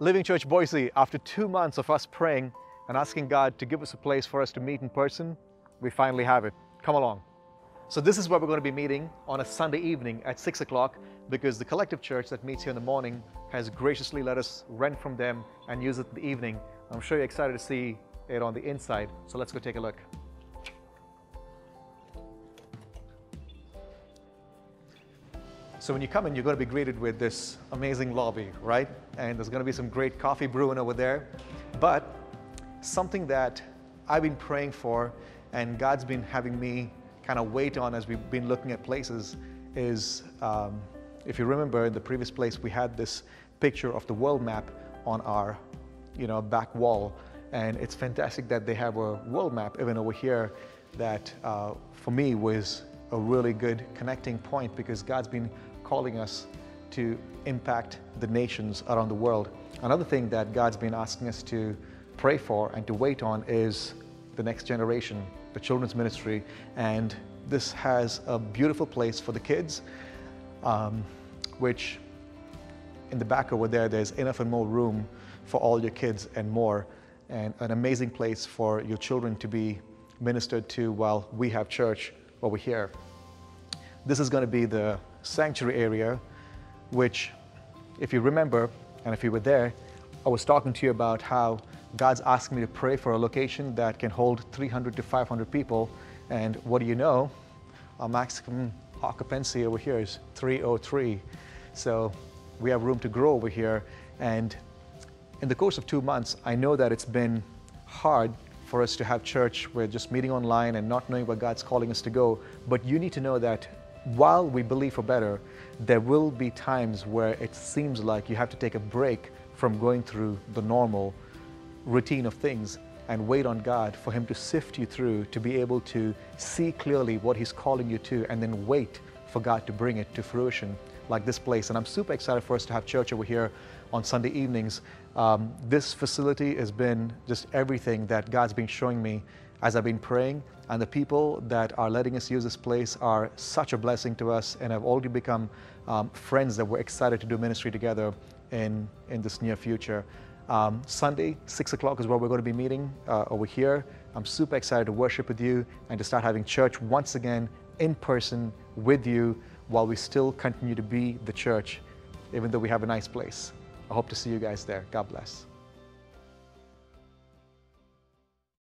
Living Church Boise, after 2 months of us praying and asking God to give us a place for us to meet in person, we finally have it. Come along. So this is where we're going to be meeting on a Sunday evening at 6 o'clock because the collective church that meets here in the morning has graciously let us rent from them and use it in the evening. I'm sure you're excited to see it on the inside. So let's go take a look. So when you come in, you're going to be greeted with this amazing lobby, right? And there's going to be some great coffee brewing over there. But something that I've been praying for and God's been having me kind of wait on as we've been looking at places is, if you remember in the previous place, we had this picture of the world map on our, back wall. And it's fantastic that they have a world map even over here that for me was a really good connecting point because God's been calling us to impact the nations around the world. Another thing that God's been asking us to pray for and to wait on is the next generation, the children's ministry. And this has a beautiful place for the kids, which in the back over there, there's enough and more room for all your kids and more, and an amazing place for your children to be ministered to while we have church over here. This is going to be the sanctuary area, which, if you remember, and if you were there, I was talking to you about how God's asking me to pray for a location that can hold 300 to 500 people. And what do you know? Our maximum occupancy over here is 303. So we have room to grow over here. And in the course of 2 months, I know that it's been hard for us to have church. We're just meeting online and not knowing where God's calling us to go. But you need to know that while we believe for better, there will be times where it seems like you have to take a break from going through the normal routine of things and wait on God for Him to sift you through, to be able to see clearly what He's calling you to, and then wait for God to bring it to fruition, like this place. And I'm super excited for us to have church over here on Sunday evenings. This facility has been just everything that God's been showing me as I've been praying, and the people that are letting us use this place are such a blessing to us and have already become friends that we're excited to do ministry together in this near future. Sunday, 6 o'clock is where we're going to be meeting over here. I'm super excited to worship with you and to start having church once again in person with you while we still continue to be the church, even though we have a nice place. I hope to see you guys there. God bless.